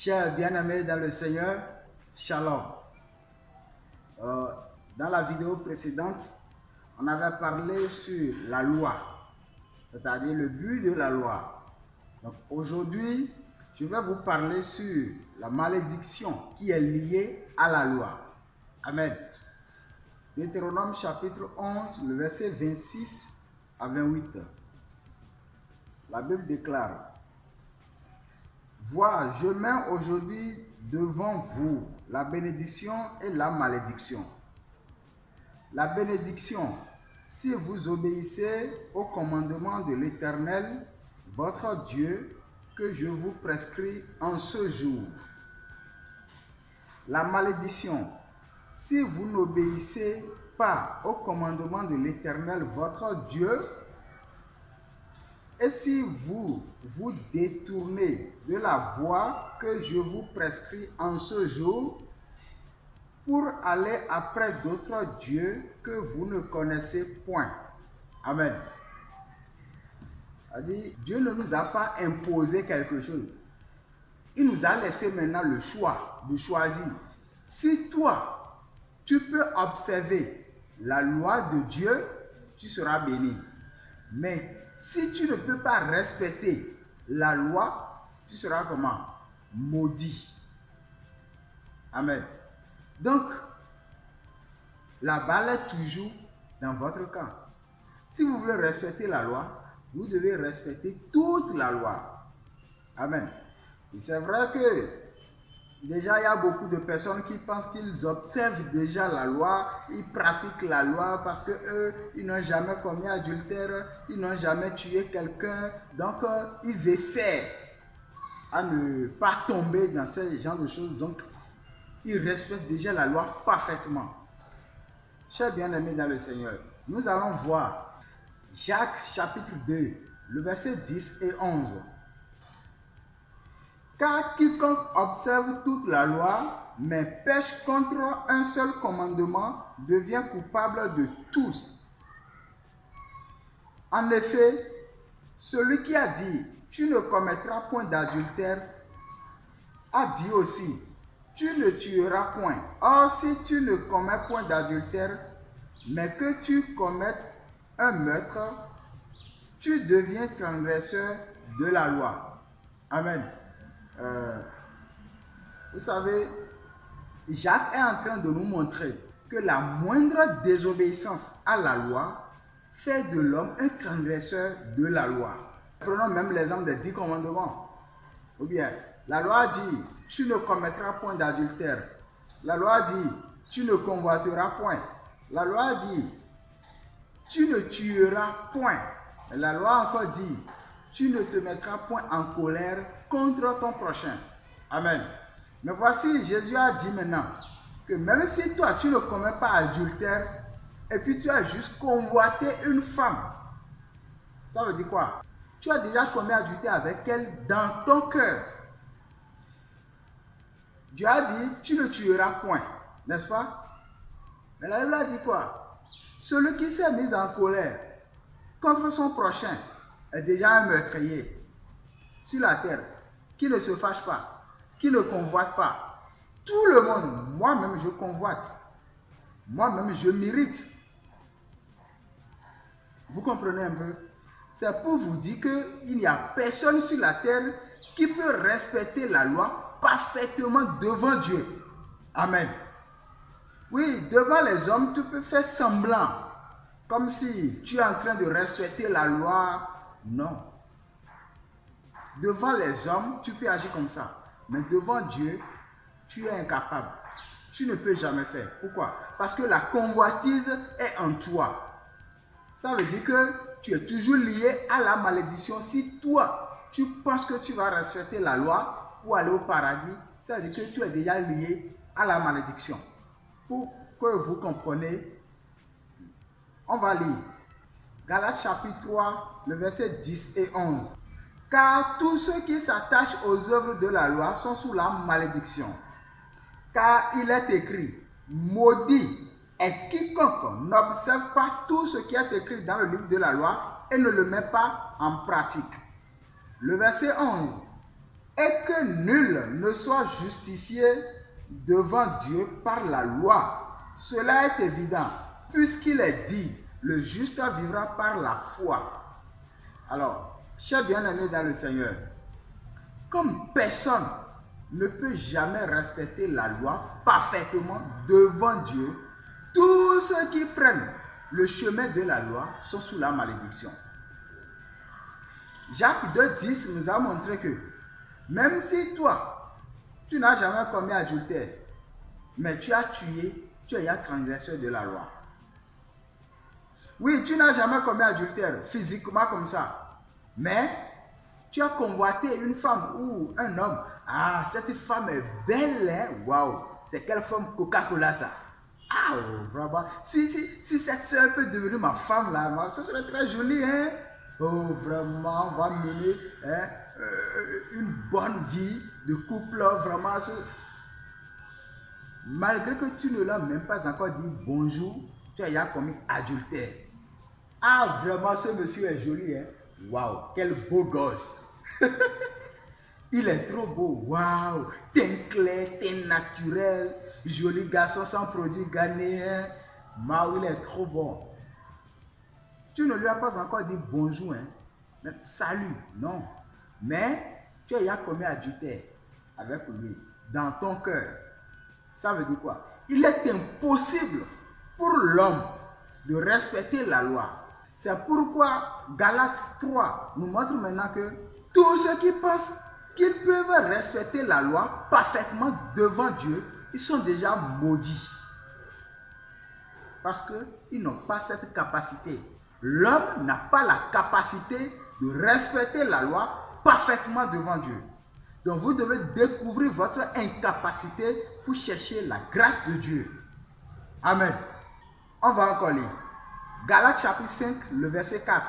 Chers bien-aimés dans le Seigneur, Shalom. Dans la vidéo précédente, on avait parlé sur la loi, c'est-à-dire le but de la loi. Donc aujourd'hui, je vais vous parler sur la malédiction qui est liée à la loi. Amen. Deutéronome chapitre 11, le verset 26 à 28. La Bible déclare: Vois, je mets aujourd'hui devant vous la bénédiction et la malédiction. La bénédiction, si vous obéissez au commandement de l'Éternel, votre Dieu, que je vous prescris en ce jour. La malédiction, si vous n'obéissez pas au commandement de l'Éternel, votre Dieu, et si vous vous détournez de la voie que je vous prescris en ce jour, pour aller après d'autres dieux que vous ne connaissez point. Amen. C'est-à-dire, Dieu ne nous a pas imposé quelque chose. Il nous a laissé maintenant le choix de choisir. Si toi, tu peux observer la loi de Dieu, tu seras béni. Mais si tu ne peux pas respecter la loi, tu seras comment? Maudit. Amen. Donc, la balle est toujours dans votre camp. Si vous voulez respecter la loi, vous devez respecter toute la loi. Amen. Et c'est vrai que déjà il y a beaucoup de personnes qui pensent qu'ils observent déjà la loi, ils pratiquent la loi parce que eux, ils n'ont jamais commis adultère, ils n'ont jamais tué quelqu'un. Donc, ils essaient à ne pas tomber dans ce genre de choses. Donc, ils respectent déjà la loi parfaitement. Chers bien-aimés dans le Seigneur, nous allons voir Jacques chapitre 2, le verset 10 et 11. Car quiconque observe toute la loi, mais pêche contre un seul commandement, devient coupable de tous. En effet, celui qui a dit « Tu ne commettras point d'adultère » a dit aussi « Tu ne tueras point ». Or, si tu ne commets point d'adultère, mais que tu commettes un meurtre, tu deviens transgresseur de la loi. Amen. Vous savez, Jacques est en train de nous montrer que la moindre désobéissance à la loi fait de l'homme un transgresseur de la loi. Prenons même l'exemple des 10 commandements. Ou bien, la loi dit, tu ne commettras point d'adultère. La loi dit, tu ne convoiteras point. La loi dit, tu ne tueras point. Et la loi encore dit, tu ne te mettras point en colère contre ton prochain. Amen. Mais voici, Jésus a dit maintenant que même si toi, tu ne commets pas adultère, et puis tu as juste convoité une femme, ça veut dire quoi? Tu as déjà commis adultère avec elle dans ton cœur. Dieu a dit, tu ne tueras point, n'est-ce pas? Mais la Bible a dit quoi? Celui qui s'est mis en colère contre son prochain est déjà un meurtrier sur la terre, qui ne se fâche pas, qui ne convoite pas. Tout le monde, moi-même je convoite, moi-même je m'irrite. Vous comprenez un peu? C'est pour vous dire qu'il n'y a personne sur la terre qui peut respecter la loi parfaitement devant Dieu. Amen. Oui, devant les hommes, tu peux faire semblant, comme si tu es en train de respecter la loi. Non. Devant les hommes, tu peux agir comme ça. Mais devant Dieu, tu es incapable. Tu ne peux jamais faire. Pourquoi? Parce que la convoitise est en toi. Ça veut dire que tu es toujours lié à la malédiction. Si toi, tu penses que tu vas respecter la loi pour aller au paradis, ça veut dire que tu es déjà lié à la malédiction. Pour que vous compreniez, on va lire Galates chapitre 3, le verset 10 et 11. Car tous ceux qui s'attachent aux œuvres de la loi sont sous la malédiction. Car il est écrit, maudit est quiconque n'observe pas tout ce qui est écrit dans le livre de la loi et ne le met pas en pratique. Le verset 11. et que nul ne soit justifié devant Dieu par la loi. Cela est évident, puisqu'il est dit, le juste vivra par la foi. Alors, chers bien-aimés dans le Seigneur, comme personne ne peut jamais respecter la loi parfaitement devant Dieu, tous ceux qui prennent le chemin de la loi sont sous la malédiction. Jacques 2,10 nous a montré que même si toi, tu n'as jamais commis adultère, mais tu as tué, tu es un transgresseur de la loi. Oui, tu n'as jamais commis adultère physiquement comme ça, mais tu as convoité une femme ou un homme. Ah, cette femme est belle, hein? Waouh, c'est quelle femme Coca-Cola ça? Ah, vraiment. Si cette soeur peut devenir ma femme là, ça serait très joli, hein? Oh, vraiment, on va mener une bonne vie de couple, vraiment. Malgré que tu ne l'as même pas encore dit bonjour, tu as commis adultère. Ah, vraiment, ce monsieur est joli, hein? Waouh, quel beau gosse. Il est trop beau. Waouh, teint clair, teint naturel, joli garçon sans produit ghanéen. Waouh, il est trop bon. Tu ne lui as pas encore dit bonjour, hein? Même salut, non. Mais tu as commis adultère avec lui dans ton cœur. Ça veut dire quoi? Il est impossible pour l'homme de respecter la loi. C'est pourquoi Galates 3 nous montre maintenant que tous ceux qui pensent qu'ils peuvent respecter la loi parfaitement devant Dieu, ils sont déjà maudits. Parce qu'ils n'ont pas cette capacité. L'homme n'a pas la capacité de respecter la loi parfaitement devant Dieu. Donc vous devez découvrir votre incapacité pour chercher la grâce de Dieu. Amen. On va encore lire. Galates chapitre 5, le verset 4.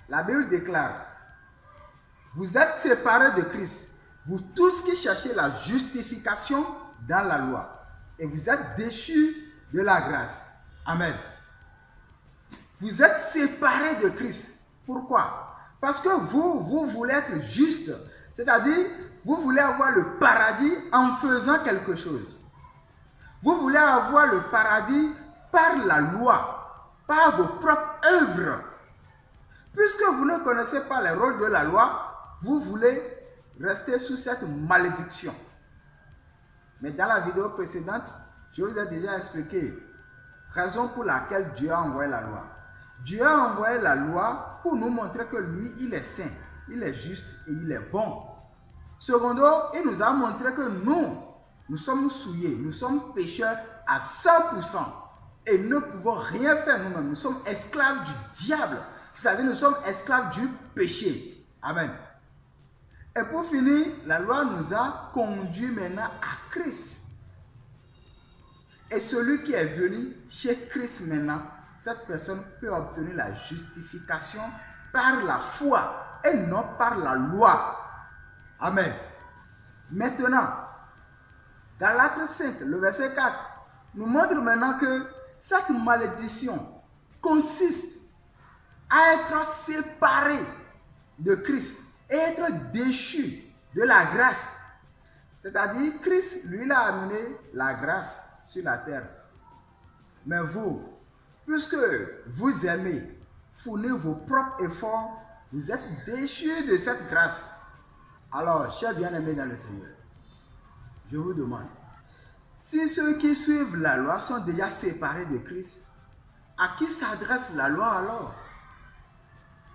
La Bible déclare: vous êtes séparés de Christ, vous tous qui cherchez la justification dans la loi, et vous êtes déchus de la grâce. Amen. Vous êtes séparés de Christ. Pourquoi? Parce que vous voulez être juste. C'est-à-dire, vous voulez avoir le paradis en faisant quelque chose. Vous voulez avoir le paradis par la loi, par vos propres œuvres. Puisque vous ne connaissez pas les rôles de la loi, vous voulez rester sous cette malédiction. Mais dans la vidéo précédente, je vous ai déjà expliqué la raison pour laquelle Dieu a envoyé la loi. Dieu a envoyé la loi pour nous montrer que lui, il est saint, il est juste et il est bon. Secondo, il nous a montré que nous sommes souillés, nous sommes pécheurs à 100% et ne pouvons rien faire nous-mêmes. Nous sommes esclaves du diable, c'est-à-dire nous sommes esclaves du péché. Amen. Et pour finir, la loi nous a conduits maintenant à Christ. Et celui qui est venu chez Christ maintenant, cette personne peut obtenir la justification par la foi et non par la loi. Amen. Maintenant, Galates 5, le verset 4, nous montre maintenant que cette malédiction consiste à être séparé de Christ et être déchu de la grâce. C'est-à-dire, Christ, lui, il a amené la grâce sur la terre. Mais vous, puisque vous aimez fournir vos propres efforts, vous êtes déchus de cette grâce. Alors, chers bien-aimés dans le Seigneur, je vous demande, si ceux qui suivent la loi sont déjà séparés de Christ, à qui s'adresse la loi alors?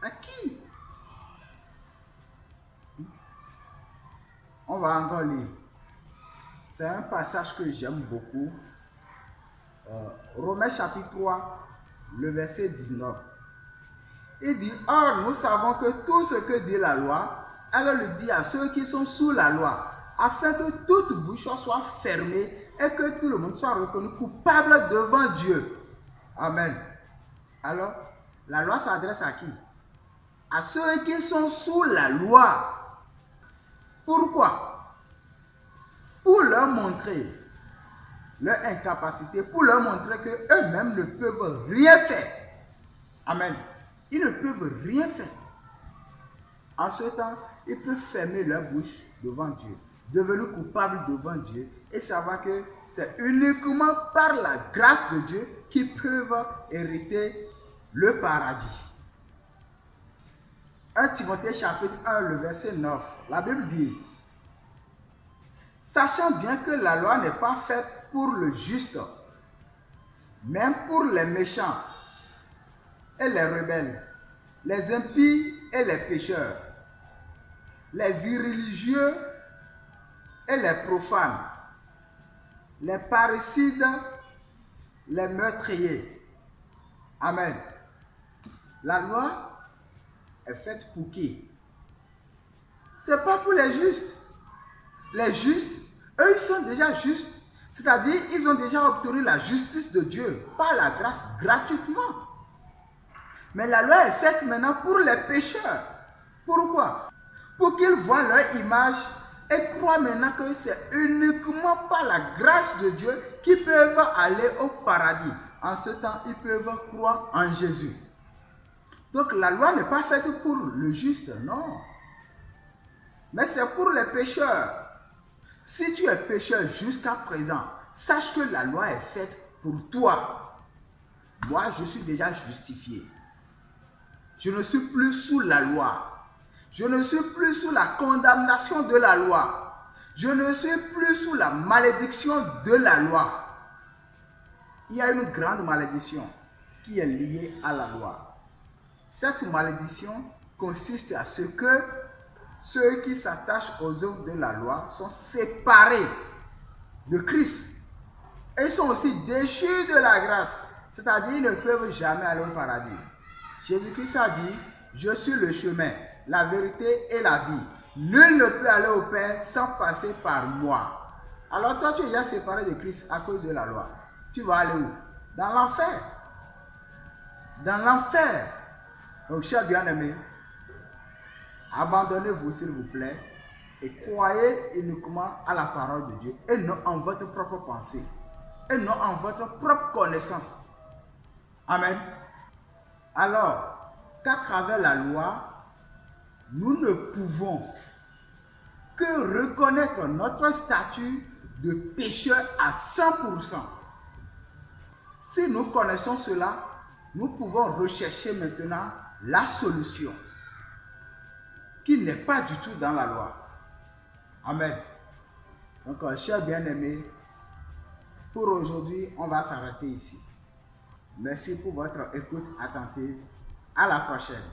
À qui? On va encore lire. C'est un passage que j'aime beaucoup. Romains chapitre 3, le verset 19. Il dit: or, nous savons que tout ce que dit la loi, elle le dit à ceux qui sont sous la loi, afin que toute bouche soit fermée et que tout le monde soit reconnu coupable devant Dieu. Amen. Alors, la loi s'adresse à qui? À ceux qui sont sous la loi. Pourquoi? Pour leur montrer leur incapacité, pour leur montrer qu'eux-mêmes ne peuvent rien faire. Amen. Ils ne peuvent rien faire. En ce temps, ils peuvent fermer leur bouche devant Dieu, devenir coupables devant Dieu et savoir que c'est uniquement par la grâce de Dieu qu'ils peuvent hériter le paradis. 1 Timothée chapitre 1, le verset 9, la Bible dit: sachant bien que la loi n'est pas faite pour le juste, même pour les méchants et les rebelles, les impies et les pécheurs, les irréligieux et les profanes, les parricides, les meurtriers. Amen. La loi est faite pour qui? Ce n'est pas pour les justes. Les justes, eux, ils sont déjà justes. C'est-à-dire, ils ont déjà obtenu la justice de Dieu par la grâce gratuitement. Mais la loi est faite maintenant pour les pécheurs. Pourquoi? Pour qu'ils voient leur image et croient maintenant que c'est uniquement par la grâce de Dieu qu'ils peuvent aller au paradis. En ce temps, ils peuvent croire en Jésus. Donc la loi n'est pas faite pour le juste, non. Mais c'est pour les pécheurs. Si tu es pécheur jusqu'à présent, sache que la loi est faite pour toi. Moi, je suis déjà justifié. Je ne suis plus sous la loi. Je ne suis plus sous la condamnation de la loi. Je ne suis plus sous la malédiction de la loi. Il y a une grande malédiction qui est liée à la loi. Cette malédiction consiste à ce que ceux qui s'attachent aux œuvres de la loi sont séparés de Christ. Et ils sont aussi déchus de la grâce. C'est-à-dire qu'ils ne peuvent jamais aller au paradis. Jésus-Christ a dit: je suis le chemin, la vérité et la vie. Nul ne peut aller au Père sans passer par moi. Alors toi, tu es déjà séparé de Christ à cause de la loi. Tu vas aller où? Dans l'enfer. Dans l'enfer. Donc, chers bien-aimés, abandonnez-vous s'il vous plaît et croyez uniquement à la parole de Dieu et non en votre propre pensée et non en votre propre connaissance. Amen. Alors, qu'à travers la loi, nous ne pouvons que reconnaître notre statut de pécheur à 100%. Si nous connaissons cela, nous pouvons rechercher maintenant la solution qui n'est pas du tout dans la loi. Amen. Donc, chers bien-aimés, pour aujourd'hui, on va s'arrêter ici. Merci pour votre écoute attentive. À la prochaine.